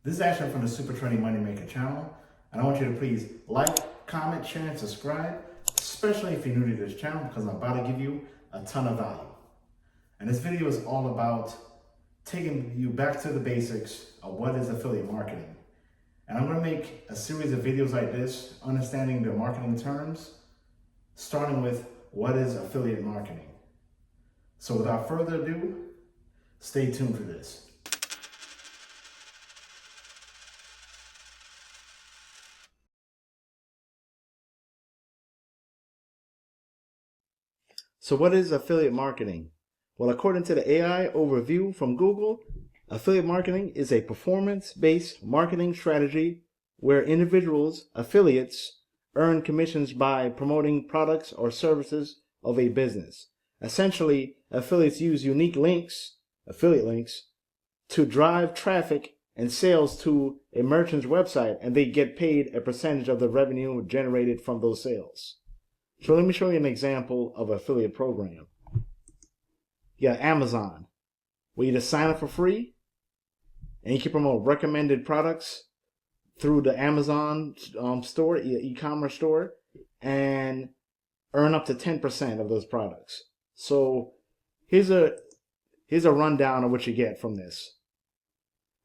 This is Ashton from the Super Trading Moneymaker channel, and I want you to please like, comment, share, and subscribe, especially if you're new to this channel, because I'm about to give you a ton of value. And this video is all about taking you back to the basics of what is affiliate marketing. And I'm going to make a series of videos like this, understanding the marketing terms, starting with what is affiliate marketing. So without further ado, stay tuned for this. So what is affiliate marketing? Well, according to the AI overview from Google, affiliate marketing is a performance-based marketing strategy where individuals, affiliates, earn commissions by promoting products or services of a business. Essentially, affiliates use unique links, affiliate links, to drive traffic and sales to a merchant's website, and they get paid a percentage of the revenue generated from those sales. So let me show you an example of an affiliate program. You got Amazon, where you just sign up for free and you can promote recommended products through the Amazon store, e-commerce store, and earn up to 10% of those products. So here's a rundown of what you get from this.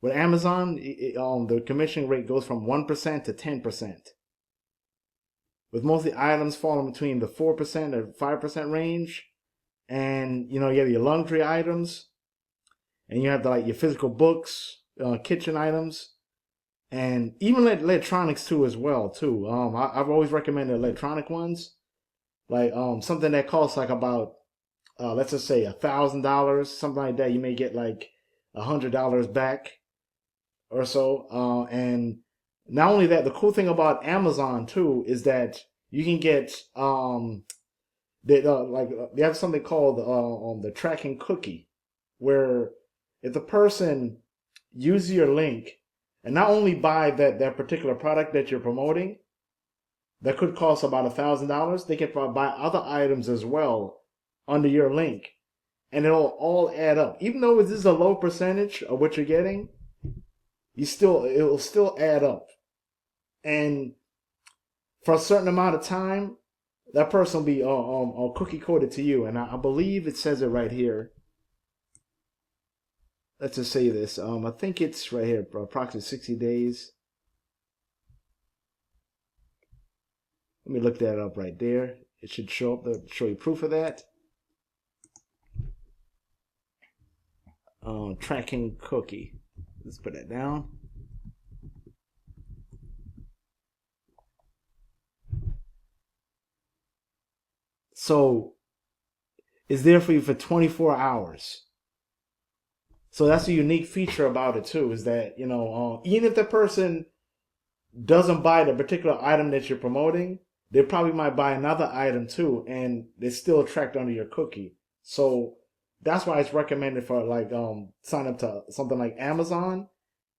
With Amazon, the commission rate goes from 1% to 10%. With most of the items falling between the 4% or 5% range. And, you have your luxury items. And you have your physical books, kitchen items. And even electronics too as well, too. I've always recommended electronic ones. Something that costs about, let's just say $1,000, something like that. You may get $100 back or so. And not only that, the cool thing about Amazon too is that you can get they have something called the tracking cookie, where if the person uses your link and not only buy that particular product that you're promoting, that could cost about $1,000, they can buy other items as well under your link, and it'll all add up. Even though this is a low percentage of what you're getting, it'll still add up. And for a certain amount of time, that person will be cookie coded to you. And I believe it says it right here. Let's just say this. I think it's right here, approximately 60 days. Let me look that up right there. It should show up, show you proof of that. Tracking cookie. Let's put that down. So it's there for you for 24 hours. So that's a unique feature about it too, is that, even if the person doesn't buy the particular item that you're promoting, they probably might buy another item too, and they're still tracked under your cookie. So that's why it's recommended for sign up to something like Amazon.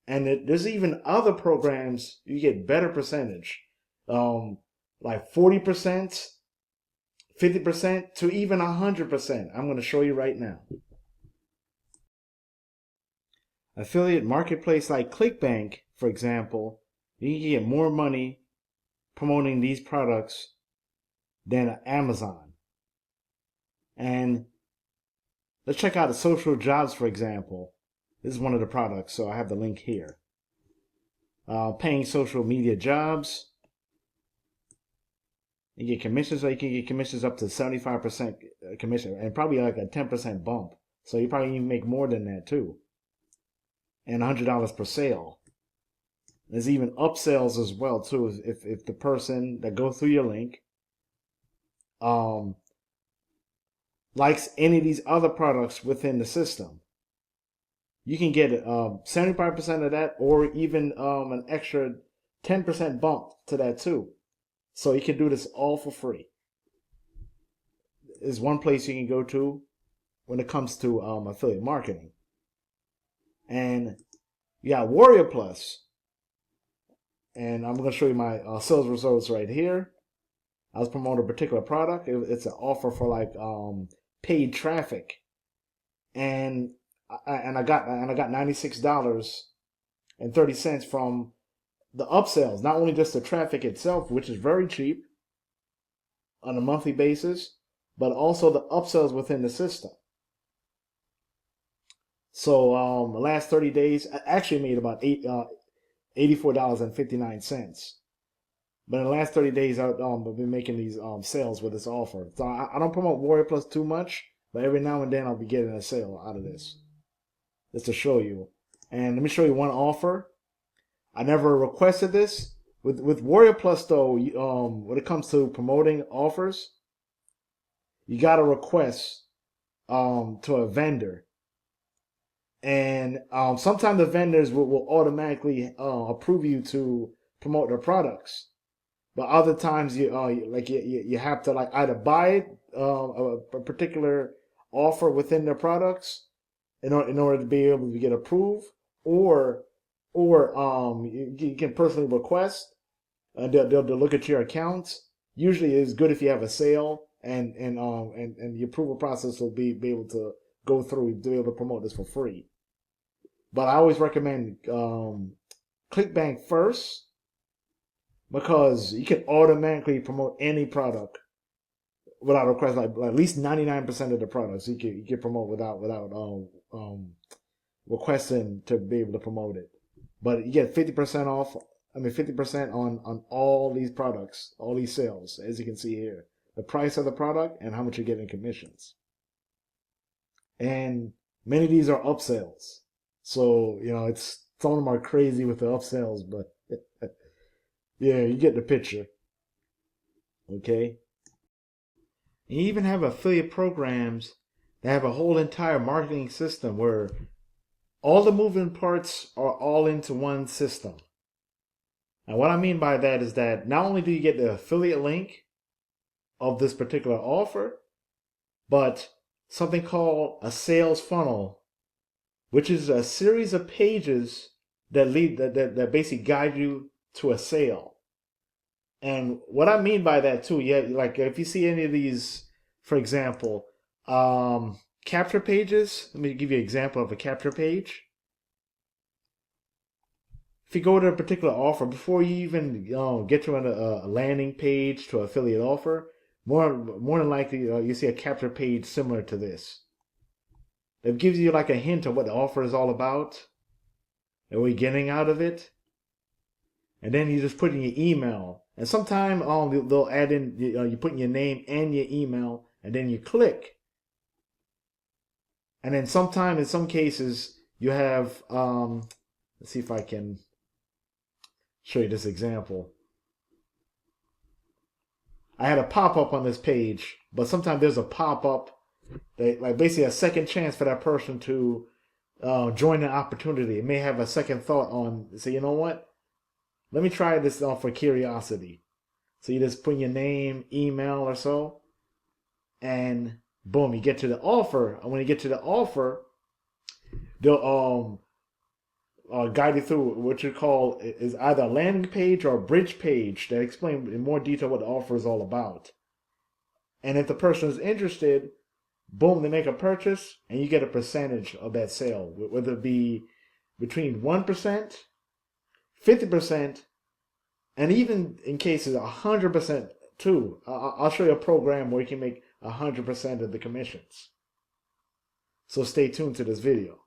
And there's even other programs you get better percentage, like 40%. 50% to even 100%. I'm going to show you right now. Affiliate marketplace like ClickBank, for example, you can get more money promoting these products than Amazon. And let's check out the social jobs, for example. This is one of the products, so I have the link here. Paying social media jobs. You get commissions, so you can get commissions up to 75% commission, and probably like a 10% bump. So you probably even make more than that too. And $100 per sale. There's even upsells as well too. If the person that goes through your link likes any of these other products within the system, you can get 75% of that, or even an extra 10% bump to that too. So you can do this all for free. There's one place you can go to when it comes to affiliate marketing. And you got Warrior Plus. And I'm going to show you my sales results right here. I was promoting a particular product. It's an offer for paid traffic. And I got $96 from the upsells, not only just the traffic itself, which is very cheap on a monthly basis, but also the upsells within the system. So the last 30 days, I actually made about $84.59. But in the last 30 days, I've been making these sales with this offer. So I don't promote Warrior Plus too much, but every now and then I'll be getting a sale out of this, just to show you. And let me show you one offer. I never requested this. With Warrior Plus though, when it comes to promoting offers, you gotta request to a vendor, and sometimes the vendors will automatically approve you to promote their products. But other times you have to like either buy a particular offer within their products in order to be able to get approved, or you can personally request. They'll look at your accounts. Usually, it's good if you have a sale, and the approval process will be able to go through to be able to promote this for free. But I always recommend ClickBank first, because you can automatically promote any product without request. Like at least 99% of the products you can promote without requesting to be able to promote it. But you get 50% off. 50% on all these products, all these sales, as you can see here. The price of the product and how much you get in commissions. And many of these are upsells. So, some of them are crazy with the upsells, but yeah, you get the picture. Okay. You even have affiliate programs that have a whole entire marketing system where all the moving parts are all into one system. And what I mean by that is that not only do you get the affiliate link of this particular offer, but something called a sales funnel, which is a series of pages that basically guide you to a sale. And what I mean by that too, yeah, like if you see any of these, for example, capture pages. Let me give you an example of a capture page. If you go to a particular offer, before you even get to a landing page to affiliate offer, more than likely you see a capture page similar to this. It gives you like a hint of what the offer is all about and what you're getting out of it. And then you just put in your email. And sometimes they'll add in, you put in your name and your email, and then you click. And then sometimes, in some cases, you have, let's see if I can show you this example. I had a pop-up on this page, but sometimes there's a pop-up that, like, basically a second chance for that person to join an opportunity. It may have a second thought on, say, you know what? Let me try this for curiosity. So you just put your name, email, or so, and boom, you get to the offer. And when you get to the offer, they'll guide you through what you call is either a landing page or a bridge page that explain in more detail what the offer is all about. And if the person is interested, boom, they make a purchase, and you get a percentage of that sale, whether it be between 1%, 50%, and even in cases 100% too. I'll show you a program where you can make 100% of the commissions. So stay tuned to this video.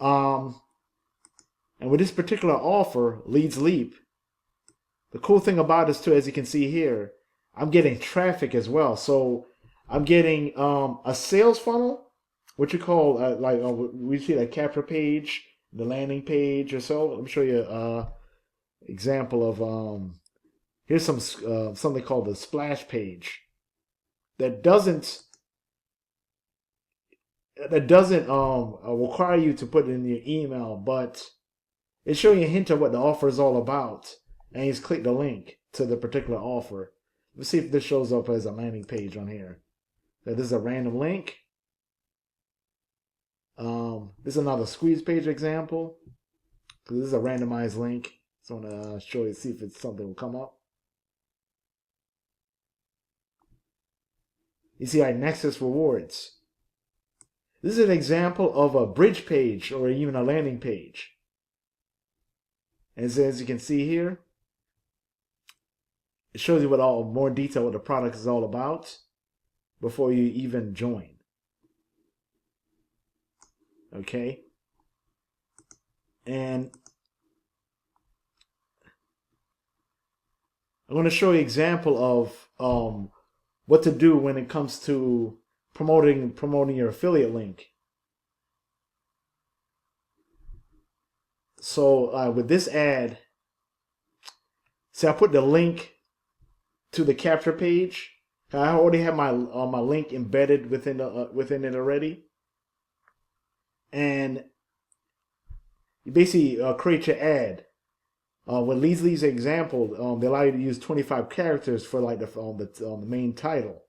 And with this particular offer, Leads Leap, the cool thing about this too, as you can see here, I'm getting traffic as well. So I'm getting a sales funnel, what you call we see that capture page, the landing page or so. Let me show you example of here's something called the splash page that doesn't require you to put in your email, but it's showing you a hint of what the offer is all about, and you just click the link to the particular offer. Let's see if this shows up as a landing page on here. So this is a random link. This is another squeeze page example. This is a randomized link. So I'm gonna show you, see if it's something will come up. You see, Nexus Rewards. This is an example of a bridge page or even a landing page. And so as you can see here, it shows you more detail what the product is all about before you even join. Okay. And I'm going to show you an example of what to do when it comes to promoting your affiliate link. So with this ad, see, I put the link to the capture page. I already have my link embedded within it already, and you basically create your ad. With Lee's example, they allow you to use 25 characters for like the main title,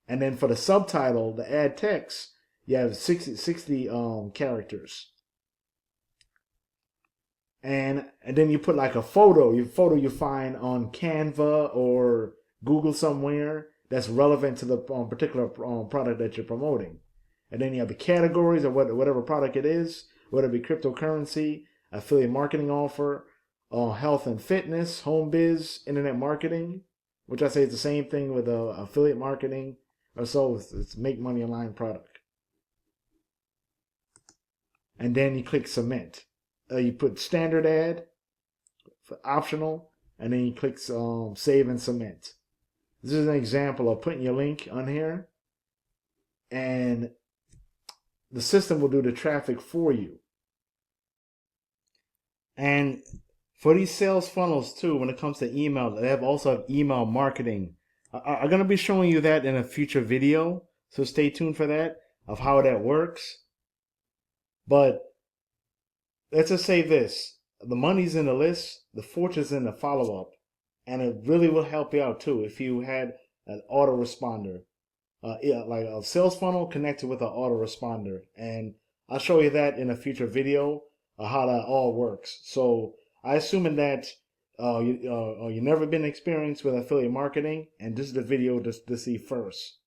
and then for the subtitle, the ad text, you have 60 characters. And then you put like a photo you find on Canva or Google somewhere that's relevant to the particular product that you're promoting. And then you have the categories of whatever product it is, whether it be cryptocurrency, affiliate marketing offer, health and fitness, home biz, internet marketing, which I say is the same thing with affiliate marketing, or so it's make money online product. And then you click submit. You put standard ad for optional, and then you click save and submit. This is an example of putting your link on here, and the system will do the traffic for you. And for these sales funnels too, when it comes to email, they also have email marketing. I'm going to be showing you that in a future video, so stay tuned for that, of how that works. But let's just say this. The money's in the list, the fortune's in the follow-up, and it really will help you out too if you had an autoresponder. Like a sales funnel connected with an autoresponder. And I'll show you that in a future video, how that all works. So I assuming that you've never been experienced with affiliate marketing, and this is the video to see first.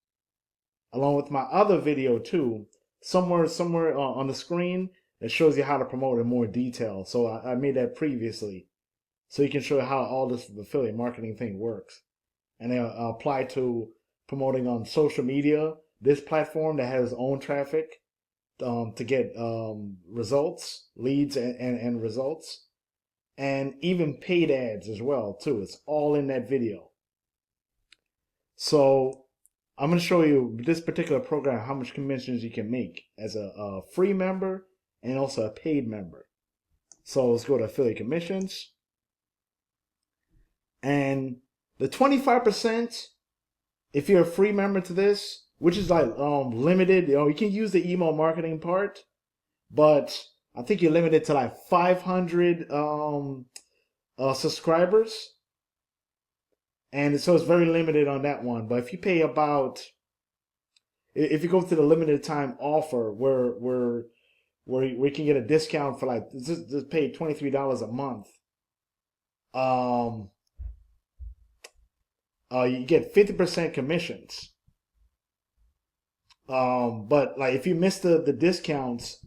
Along with my other video too, somewhere on the screen, it shows you how to promote in more detail. So I made that previously, so you can show you how all this affiliate marketing thing works, and they apply to promoting on social media. This platform that has its own traffic to get results, leads, and results, and even paid ads as well too. It's all in that video. So I'm going to show you this particular program, how much commissions you can make as a free member and also a paid member. So let's go to affiliate commissions. And the 25%, if you're a free member to this, which is like limited, you can use the email marketing part, but I think you're limited to like 500 subscribers. And so it's very limited on that one. But if you pay if you go to the limited time offer where we can get a discount for like, just pay $23 a month. You get 50% commissions. But like if you miss the discounts,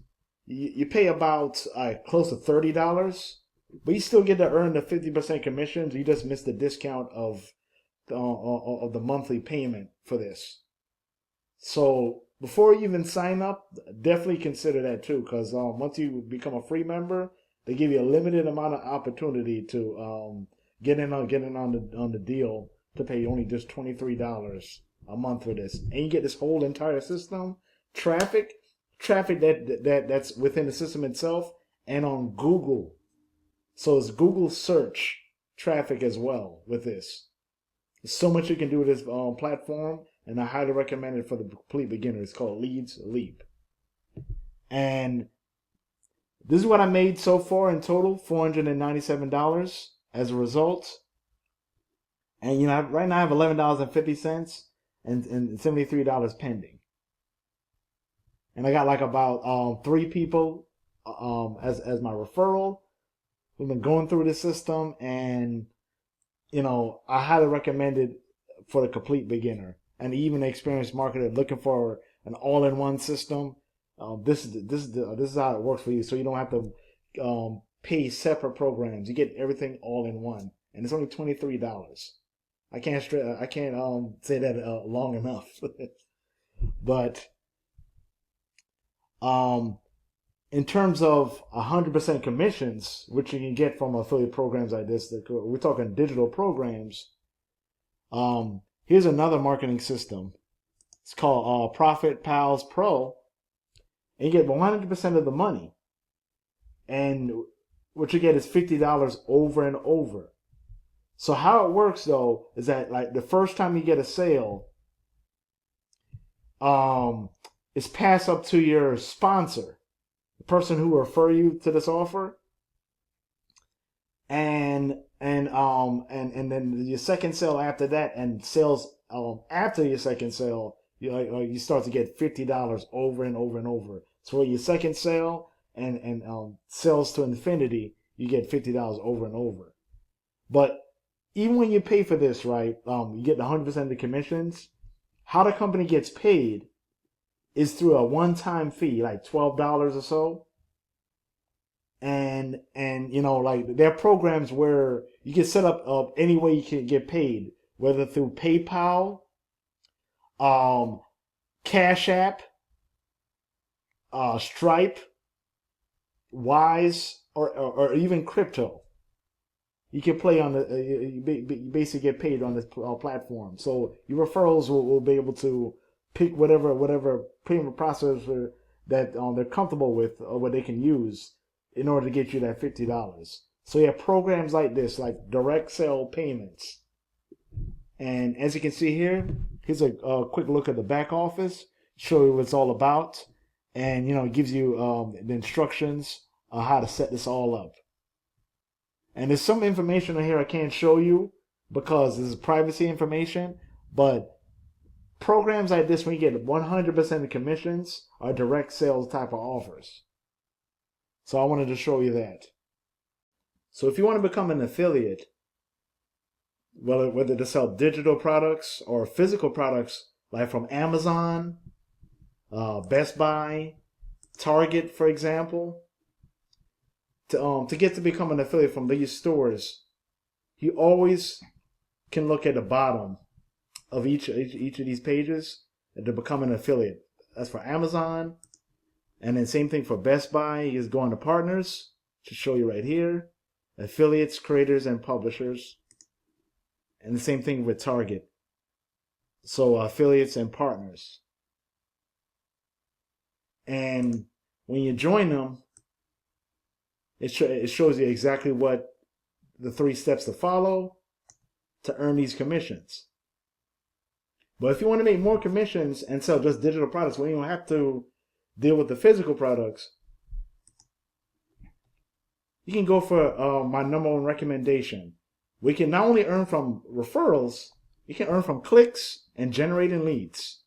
you pay about close to $30, but you still get to earn the 50% commissions. You just miss the discount of the monthly payment for this. So before you even sign up, definitely consider that too, because once you become a free member, they give you a limited amount of opportunity to get in on the deal to pay only just $23 a month for this, and you get this whole entire system, traffic that's within the system itself and on Google. So it's Google search traffic as well with this. There's so much you can do with this platform, and I highly recommend it for the complete beginner. It's called Leads Leap. And this is what I made so far in total, $497 as a result. And right now I have $11.50 and $73 pending. And I got like about 3 people as my referral. We've been going through the system, and I highly recommend it for the complete beginner and even experienced marketer looking for an all-in-one system. this is how it works for you. So you don't have to pay separate programs. You get everything all in one, and it's only $23. I can't say that long enough. But in terms of 100% commissions, which you can get from affiliate programs like this, we're talking digital programs. Here's another marketing system. It's called Profit Pals Pro, and you get 100% of the money. And what you get is $50 over and over. So how it works though is that like the first time you get a sale, it's passed up to your sponsor, the person who will refer you to this offer, and then your second sale after that, and sales after your second sale, you start to get $50 over and over and over. So for your second sale and sales to infinity, you get $50 over and over. But even when you pay for this, right, you get 100% of the commissions. How the company gets paid is through a one-time fee, like $12 or so. And like there are programs where you can set up any way you can get paid, whether through PayPal, Cash App, Stripe, Wise, or even crypto. You can play on you basically get paid on this platform. So your referrals will be able to pick whatever payment processor that they're comfortable with or what they can use in order to get you that $50. So you have programs like this, like direct sale payments. And as you can see here, here's a quick look at the back office, show you what it's all about, and it gives you the instructions on how to set this all up. And there's some information in here I can't show you because this is privacy information, but programs like this, when you get 100% of commissions, are direct sales type of offers. So I wanted to show you that. So if you want to become an affiliate, whether to sell digital products or physical products, like from Amazon, Best Buy, Target, for example, to get to become an affiliate from these stores, you always can look at the bottom of each of these pages and to become an affiliate. That's for Amazon, and then same thing for Best Buy. You just go on to partners, to show you right here, affiliates, creators, and publishers, and the same thing with Target. So affiliates and partners, and when you join them, it shows you exactly what the 3 steps to follow to earn these commissions. But if you want to make more commissions and sell just digital products, well, you don't have to deal with the physical products. You can go for my number 1 recommendation. We can not only earn from referrals, you can earn from clicks and generating leads.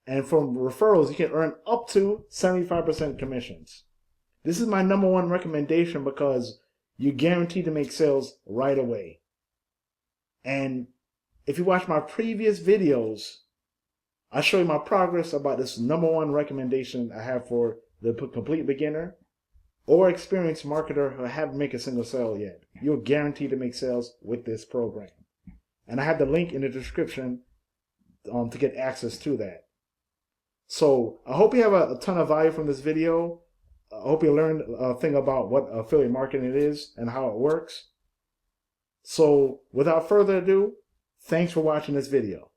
And from referrals, you can earn up to 75% commissions. This is my number 1 recommendation because you're guaranteed to make sales right away. And if you watch my previous videos, I show you my progress about this number 1 recommendation I have for the complete beginner or experienced marketer who haven't made a single sale yet. You're guaranteed to make sales with this program. And I have the link in the description to get access to that. So I hope you have a ton of value from this video. I hope you learned a thing about what affiliate marketing is and how it works. So without further ado, thanks for watching this video.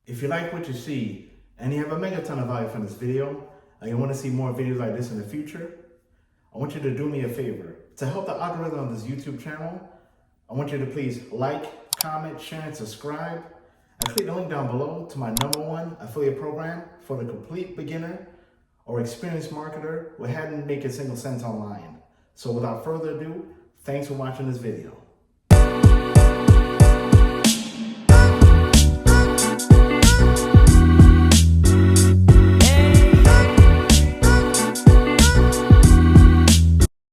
If you like what you see and you have a mega ton of value from this video and you want to see more videos like this in the future, I want you to do me a favor. To help the algorithm of this YouTube channel, I want you to please like, comment, share, and subscribe. And click the link down below to my number 1 affiliate program for the complete beginner or experienced marketer who hadn't made a single cent online. So without further ado, thanks for watching this video.